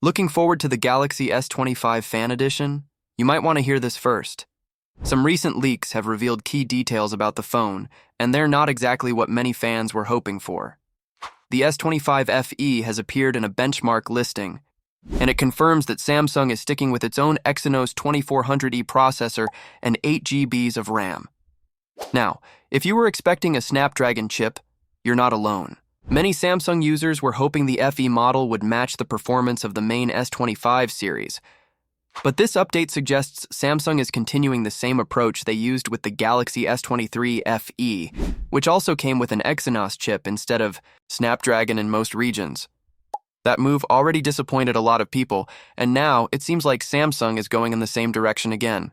Looking forward to the Galaxy S25 Fan Edition? You might want to hear this first. Some recent leaks have revealed key details about the phone, and they're not exactly what many fans were hoping for. The S25 FE has appeared in a benchmark listing, and it confirms that Samsung is sticking with its own Exynos 2400E processor and 8 GBs of RAM. Now, if you were expecting a Snapdragon chip, you're not alone. Many Samsung users were hoping the FE model would match the performance of the main S25 series. But this update suggests Samsung is continuing the same approach they used with the Galaxy S23 FE, which also came with an Exynos chip instead of Snapdragon in most regions. That move already disappointed a lot of people, and now it seems like Samsung is going in the same direction again.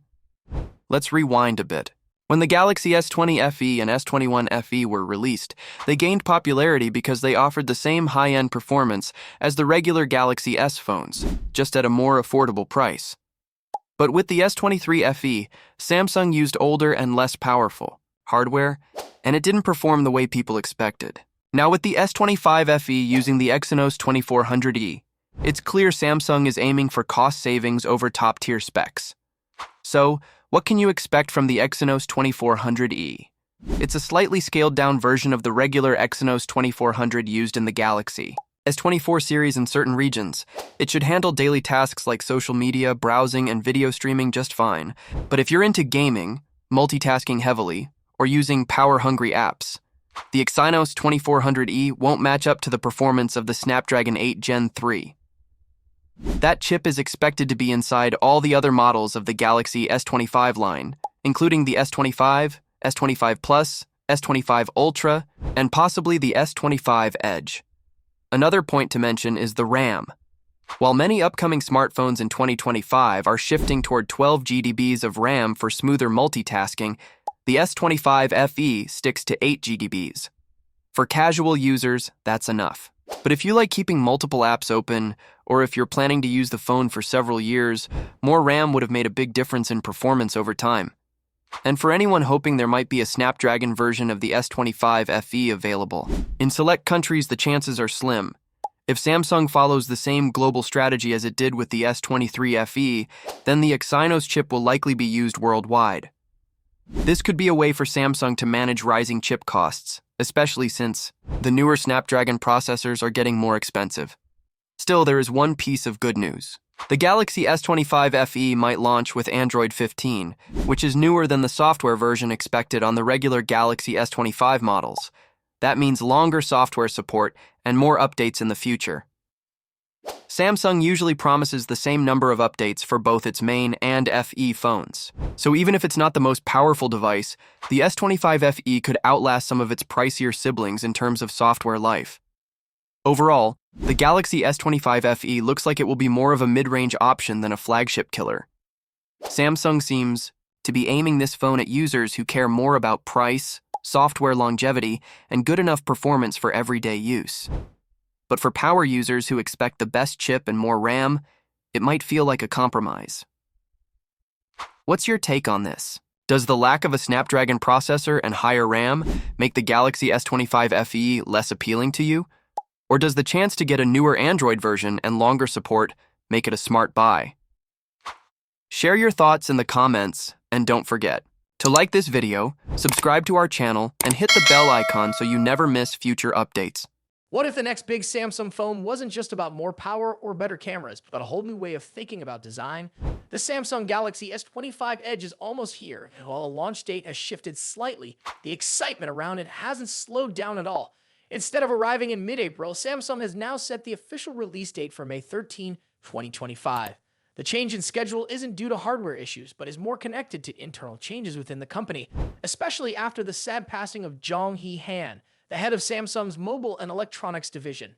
Let's rewind a bit. When the Galaxy S20 FE and S21 FE were released, they gained popularity because they offered the same high-end performance as the regular Galaxy S phones, just at a more affordable price. But with the S23 FE, Samsung used older and less powerful hardware, and it didn't perform the way people expected. Now with the S25 FE using the Exynos 2400E, it's clear Samsung is aiming for cost savings over top-tier specs. So, what can you expect from the Exynos 2400E? It's a slightly scaled-down version of the regular Exynos 2400 used in the Galaxy S24 series in certain regions. It should handle daily tasks like social media, browsing, and video streaming just fine. But if you're into gaming, multitasking heavily, or using power-hungry apps, the Exynos 2400E won't match up to the performance of the Snapdragon 8 Gen 3. That chip is expected to be inside all the other models of the Galaxy S25 line, including the S25, S25 Plus, S25 Ultra, and possibly the S25 Edge. Another point to mention is the RAM. While many upcoming smartphones in 2025 are shifting toward 12 GBs of RAM for smoother multitasking, the S25 FE sticks to 8 GBs. For casual users, that's enough. But if you like keeping multiple apps open, or if you're planning to use the phone for several years, more RAM would have made a big difference in performance over time. And for anyone hoping there might be a Snapdragon version of the S25 FE available, in select countries the chances are slim. If Samsung follows the same global strategy as it did with the S23 FE, then the Exynos chip will likely be used worldwide. This could be a way for Samsung to manage rising chip costs, especially since the newer Snapdragon processors are getting more expensive. Still, there is one piece of good news. The Galaxy S25 FE might launch with Android 15, which is newer than the software version expected on the regular Galaxy S25 models. That means longer software support and more updates in the future. Samsung usually promises the same number of updates for both its main and FE phones. So even if it's not the most powerful device, the S25 FE could outlast some of its pricier siblings in terms of software life. Overall, the Galaxy S25 FE looks like it will be more of a mid-range option than a flagship killer. Samsung seems to be aiming this phone at users who care more about price, software longevity, and good enough performance for everyday use. But for power users who expect the best chip and more RAM, it might feel like a compromise. What's your take on this? Does the lack of a Snapdragon processor and higher RAM make the Galaxy S25 FE less appealing to you? Or does the chance to get a newer Android version and longer support make it a smart buy? Share your thoughts in the comments, and don't forget to like this video, subscribe to our channel, and hit the bell icon so you never miss future updates. What if the next big Samsung phone wasn't just about more power or better cameras, but a whole new way of thinking about design? The Samsung Galaxy S25 Edge is almost here, and while a launch date has shifted slightly, the excitement around it hasn't slowed down at all. Instead of arriving in mid-April, Samsung has now set the official release date for May 13, 2025. The change in schedule isn't due to hardware issues, but is more connected to internal changes within the company, especially after the sad passing of Jong-hee Han, the head of Samsung's mobile and electronics division.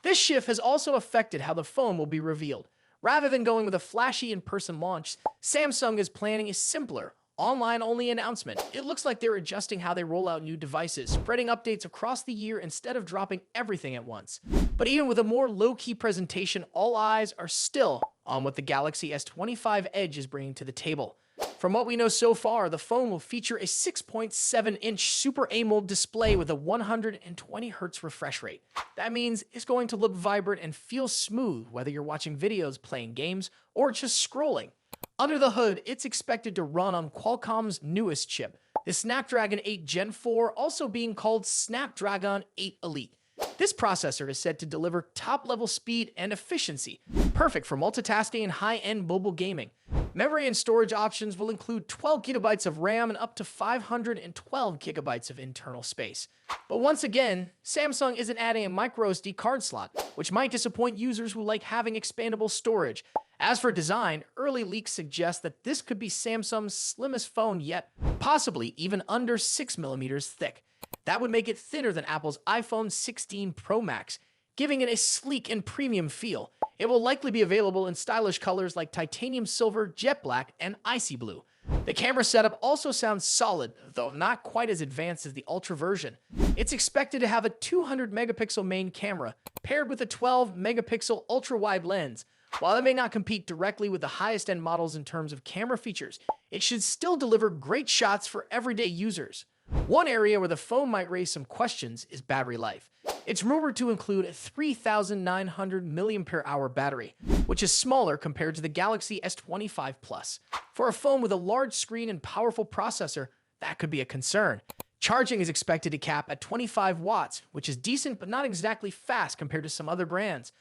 This shift has also affected how the phone will be revealed. Rather than going with a flashy in-person launch, Samsung is planning a simpler, online-only announcement. It looks like they're adjusting how they roll out new devices, spreading updates across the year instead of dropping everything at once. But even with a more low-key presentation, all eyes are still on what the Galaxy S25 Edge is bringing to the table. From what we know so far, the phone will feature a 6.7-inch Super AMOLED display with a 120Hz refresh rate. That means it's going to look vibrant and feel smooth whether you're watching videos, playing games, or just scrolling. Under the hood, it's expected to run on Qualcomm's newest chip, the Snapdragon 8 Gen 4, also being called Snapdragon 8 Elite. This processor is said to deliver top-level speed and efficiency, perfect for multitasking and high-end mobile gaming. Memory and storage options will include 12 GB of RAM and up to 512 GB of internal space. But once again, Samsung isn't adding a microSD card slot, which might disappoint users who like having expandable storage. As for design, early leaks suggest that this could be Samsung's slimmest phone yet, possibly even under 6mm thick. That would make it thinner than Apple's iPhone 16 Pro Max, giving it a sleek and premium feel. It will likely be available in stylish colors like titanium silver, jet black, and icy blue. The camera setup also sounds solid, though not quite as advanced as the Ultra version. It's expected to have a 200-megapixel main camera, paired with a 12-megapixel ultra-wide lens. While it may not compete directly with the highest-end models in terms of camera features, it should still deliver great shots for everyday users. One area where the phone might raise some questions is battery life. It's rumored to include a 3,900 mAh battery, which is smaller compared to the Galaxy S25 Plus. For a phone with a large screen and powerful processor, that could be a concern. Charging is expected to cap at 25 watts, which is decent but not exactly fast compared to some other brands.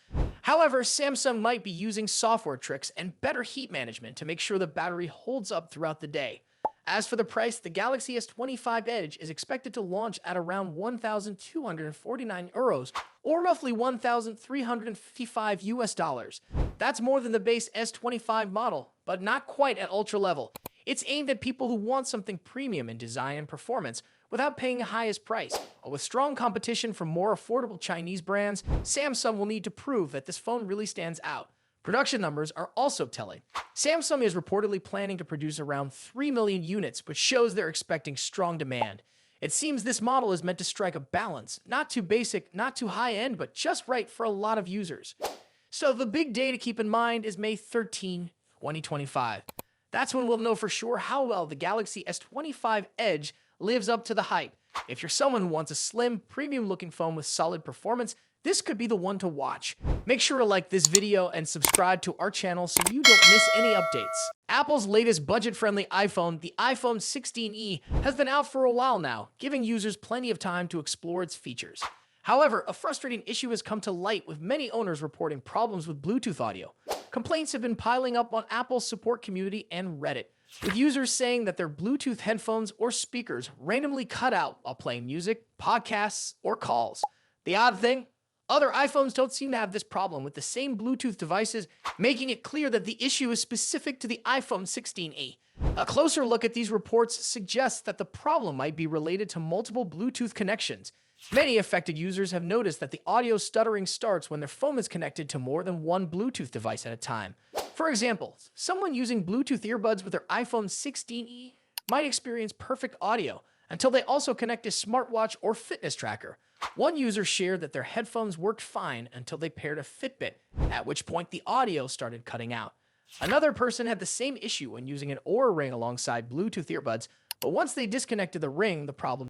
However, Samsung might be using software tricks and better heat management to make sure the battery holds up throughout the day. As for the price, the Galaxy S25 Edge is expected to launch at around 1,249 euros, or roughly $1,355. That's more than the base S25 model, but not quite at ultra level. It's aimed at people who want something premium in design and performance without paying the highest price. But with strong competition from more affordable Chinese brands, Samsung will need to prove that this phone really stands out. Production numbers are also telling. Samsung is reportedly planning to produce around 3 million units, which shows they're expecting strong demand. It seems this model is meant to strike a balance, not too basic, not too high-end, but just right for a lot of users. So the big day to keep in mind is May 13, 2025. That's when we'll know for sure how well the Galaxy S25 Edge lives up to the hype. If you're someone who wants a slim, premium-looking phone with solid performance, this could be the one to watch. Make sure to like this video and subscribe to our channel so you don't miss any updates. Apple's latest budget-friendly iPhone, the iPhone 16e, has been out for a while now, giving users plenty of time to explore its features. However, a frustrating issue has come to light, with many owners reporting problems with Bluetooth audio. Complaints have been piling up on Apple's support community and Reddit, with users saying that their Bluetooth headphones or speakers randomly cut out while playing music, podcasts, or calls. The odd thing? Other iPhones don't seem to have this problem with the same Bluetooth devices, making it clear that the issue is specific to the iPhone 16e. A closer look at these reports suggests that the problem might be related to multiple Bluetooth connections. Many affected users have noticed that the audio stuttering starts when their phone is connected to more than one Bluetooth device at a time. For example, someone using Bluetooth earbuds with their iPhone 16e might experience perfect audio until they also connect a smartwatch or fitness tracker. One user shared that their headphones worked fine until they paired a Fitbit, at which point the audio started cutting out. Another person had the same issue when using an Oura Ring alongside Bluetooth earbuds, but once they disconnected the ring, the problem